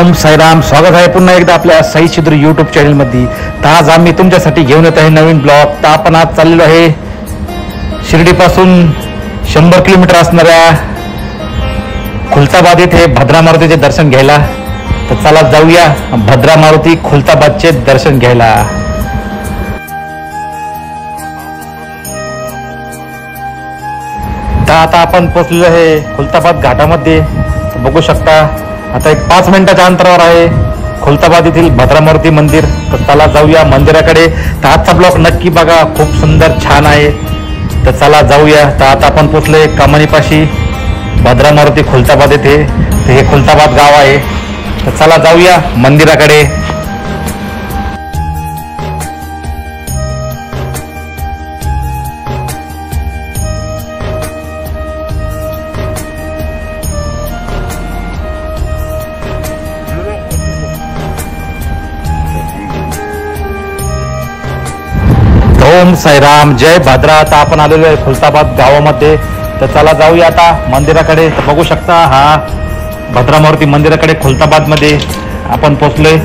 ओम साईराम. स्वागत आहे पुन्हा एकदा आपल्या साई शिद्र यूट्यूब चॅनलमध्ये. तर आज आम्ही तुमच्यासाठी घेऊन येत आहे नवीन ब्लॉग. तर आपण आज चाललेलो आहे शिर्डीपासून 100 किलोमीटर असणाऱ्या खुलताबाद येथे भद्रा मारुतीचे दर्शन घ्यायला. तर चला जाऊया भद्रा मारुती खुलताबादचे दर्शन घ्यायला. तर आता आपण पोहोचलेलो आहे खुलताबाद घाटामध्ये. बघू शकता आता एक 5 मिनिटाच्या अंतरावर आहे खुलताबाद येथील भद्रा मारुती मंदिर. तर चला जाऊया मंदिराकडे. तर आजचा ब्लॉग नक्की बघा, खूप सुंदर छान आहे. तर चला जाऊया. तर आता आपण पोचलोय कमानीपाशी भद्रा मारुती खुलताबाद येथे. तर हे खुलताबाद गाव आहे. तर चला जाऊया मंदिराकडे. ओम साईराम, जय भद्रा. आता आपण आलेलो आहे खुलताबाद गावामध्ये. तर चला जाऊया आता मंदिराकडे. तर बघू शकता हा भद्रा मारुती मंदिराकडे खुलताबादमध्ये आपण पोचलोय.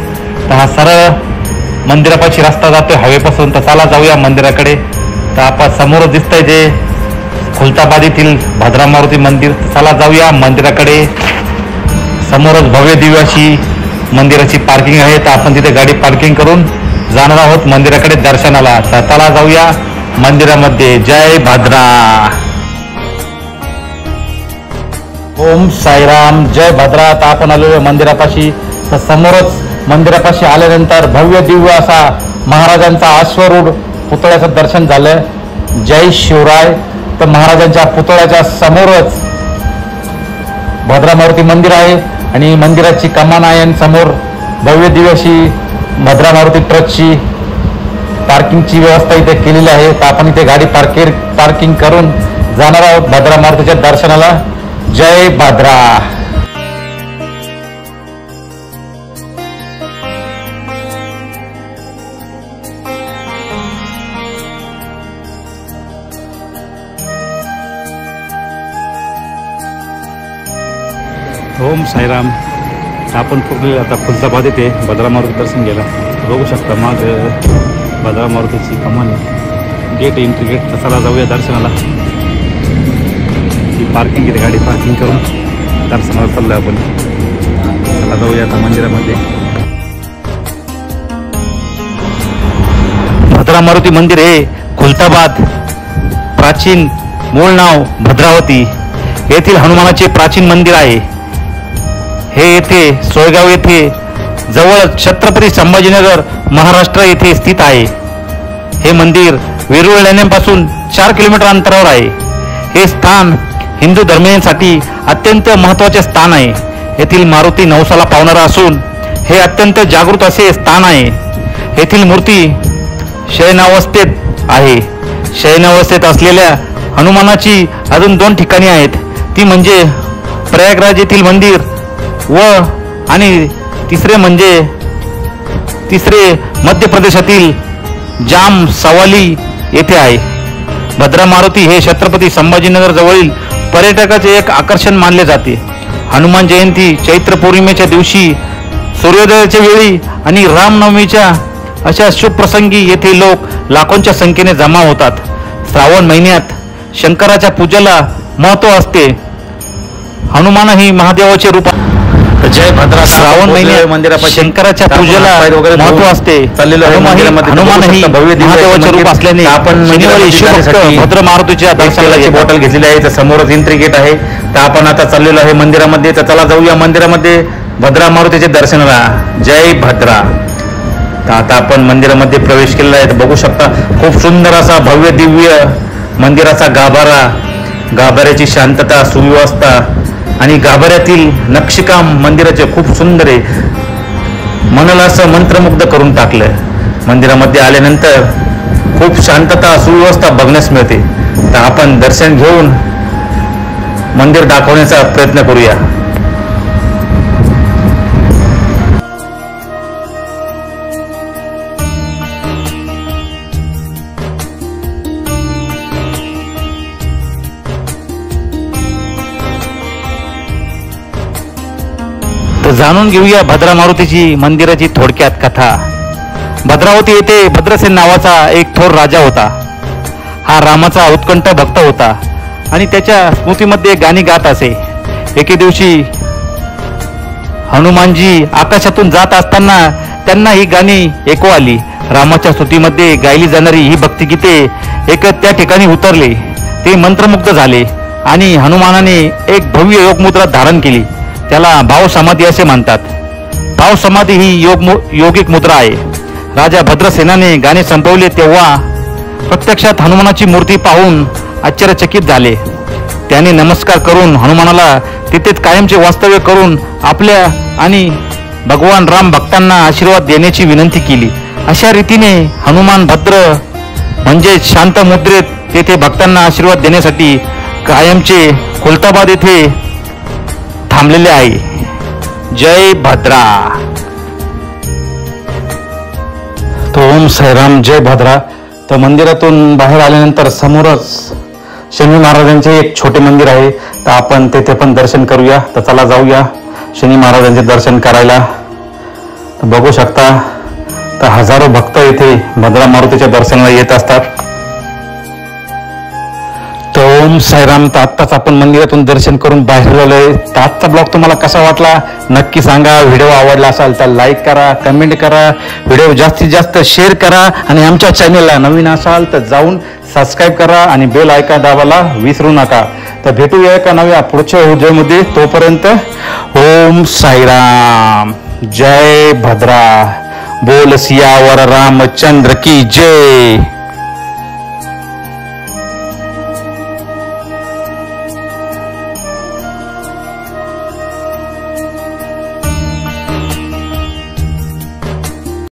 तर हा सरळ मंदिरापाशी रस्ता जातोय हवेपासून. तर चला जाऊया मंदिराकडे. तर आपण समोरच दिसतंय जे खुलताबाद येथील भद्रा मारुती मंदिर. चला जाऊया मंदिराकडे. समोरच भव्य दिव्य अशी मंदिराची पार्किंग आहे. तर आपण तिथे गाडी पार्किंग करून जाणार आहोत मंदिराकडे दर्शनाला. तर चला जाऊया मंदिरामध्ये. जय भद्रा. ओम साईराम, जय भद्रा. आता आपण आलेलो मंदिरापाशी. तर समोरच मंदिरापाशी आल्यानंतर भव्य दिव्य असा महाराजांचा अश्वरूढ पुतळ्याचं दर्शन झालं. जय शिवराय. तर महाराजांच्या पुतळ्याच्या समोरच भद्रा मारुती मंदिर आहे आणि मंदिराची कमान आहे आणि समोर भव्य दिव्य अशी भद्रा मारुती ट्रकची पार्किंगची व्यवस्था इथे केलेली आहे. तर आपण इथे गाडी पार्किंग करून जाणार आहोत भद्रा मारुतीच्या दर्शनाला. जय भद्रा. ओम साईराम. आपण पूर्ण आता खुलताबाद येथे भद्रा मारुती दर्शन घ्यायला. बघू शकता माग भद्रा मारुतीची कमान गेट, एंट्री गेट. तर चला जाऊया दर्शनाला. ही पार्किंग इथे गाडी पार्किंग करून दर्शनाला चाललो आपण. चला जाऊया आता मंदिरामध्ये. भद्रा मारुती मंदिर हे खुलताबाद प्राचीन मूळ नाव भद्रावती येथील हनुमानाचे प्राचीन मंदिर आहे. हे येथे सोयगाव येथे जवळ छत्रपती संभाजीनगर महाराष्ट्र येथे स्थित आहे. हे मंदिर वेरूळ लेण्यांपासून 4 किलोमीटर अंतरावर आहे. हे स्थान हिंदू धर्मीयांसाठी अत्यंत महत्त्वाचे स्थान आहे. येथील मारुती नवसाला पावणारा असून हे अत्यंत जागृत असे स्थान आहे. येथील मूर्ती शयनावस्थेत आहे. शयनावस्थेत असलेल्या हनुमानाची अजून 2 ठिकाणी आहेत. ती म्हणजे प्रयागराज येथील मंदिर आणि तिसरे मध्य प्रदेशातील जाम सवाली येथे आहे. भद्रा मारुती हे छत्रपती संभाजीनगर जवळील पर्यटकाचे एक आकर्षण मानले जाते. हनुमान जयंती, चैत्र पौर्णिमेच्या दिवशी, सूर्योदयाच्या वेळी आणि रामनवमीच्या अशा शुभ प्रसंगी येथे लोक लाखोंच्या संख्येने जमा होतात. श्रावण महिन्यात शंकराच्या पूजेला महत्त्व असते. हनुमान ही महादेवाचे रूप. जय भद्रा. श्रावण महिन्यात शंकराच्या पूजेला महत्त्व असते. हनुमान ही महादेवाचे रूप असल्याने आपण भद्रा मारुतीच्या दर्शनाची बॉटल घेतलेली आहे. तर समोरच एंट्री गेट आहे. तर आपण आता चाललेलो आहे मंदिरामध्ये. तर चला जाऊया मंदिरामध्ये भद्रा मारुतीच्या दर्शनाला. जय भद्रा. तर आता आपण मंदिरामध्ये प्रवेश केलेला आहे. तर बघू शकता खूप सुंदर असा भव्य दिव्य मंदिराचा गाभारा, गाभाऱ्याची शांतता, सुव्यवस्था आणि गाभाऱ्यातील नक्षीकाम मंदिराचे खूप सुंदर आहे. मनाला असं मंत्रमुग्ध करून टाकलं. मंदिरामध्ये आल्यानंतर खूप शांतता, सुव्यवस्था बघण्यास मिळते. तर आपण दर्शन घेऊन मंदिर दाखवण्याचा प्रयत्न करूया. जाणून घेऊया भद्रा मारुतीची मंदिराची थोडक्यात कथा. भद्रावती येथे भद्रसेन नावाचा एक थोर राजा होता. हा रामाचा उत्कंठ भक्त होता आणि त्याच्या स्मृतीमध्ये गाणी गात असे. एके दिवशी हनुमानजी आकाशातून जात असताना त्यांना ही गाणी ऐकू आली. रामाच्या स्तुतीमध्ये गायली जाणारी ही भक्तिगीते एक त्या ठिकाणी उतरले. ते मंत्रमुग्ध झाले आणि हनुमानाने एक भव्य योगमुद्रा धारण केली. त्याला भाव समाधी असे म्हणतात. भाव समाधी ही योगिक मुद्रा आहे. राजा भद्रसेनाने गाणे संपवले तेव्हा प्रत्यक्षात हनुमानाची मूर्ती पाहून आश्चर्यचकित झाले. त्याने नमस्कार करून हनुमानाला तिथेच कायमचे वास्तव्य करून आपल्या आणि भगवान राम भक्तांना आशीर्वाद देण्याची विनंती केली. अशा रीतीने हनुमान भद्र म्हणजे शांत मुद्रेत तेथे भक्तांना आशीर्वाद देण्यासाठी कायमचे खुलताबाद येथे थांबलेले आहे. जय भद्रा. तो ओम साईराम जय भद्रा. तर मंदिरातून बाहेर आल्यानंतर समोरच शनी महाराजांचे एक छोटे मंदिर आहे. तर आपण तेथे पण दर्शन करूया. तर चला जाऊया शनी महाराजांचे दर्शन करायला. तर बघू शकता तर हजारो भक्त येथे भद्रा मारुतीच्या दर्शनाला येत असतात. तर ओम साईराम. तर आत्ताच आपण मंदिरातून दर्शन करून बाहेर आलोय. तर आजचा ब्लॉग तुम्हाला कसा वाटला नक्की सांगा. व्हिडिओ आवडला असाल तर लाईक करा, कमेंट करा, व्हिडिओ जास्तीत जास्त शेअर करा आणि आमच्या चॅनलला नवीन असाल तर जाऊन सबस्क्राईब करा आणि बेल आयकॉन दाबायला विसरू नका. तर भेटूया एका नव्या पुढच्या व्हिडिओमध्ये. तोपर्यंत ओम साईराम जय भद्रा. बोल सियावर रामचंद्र की जय.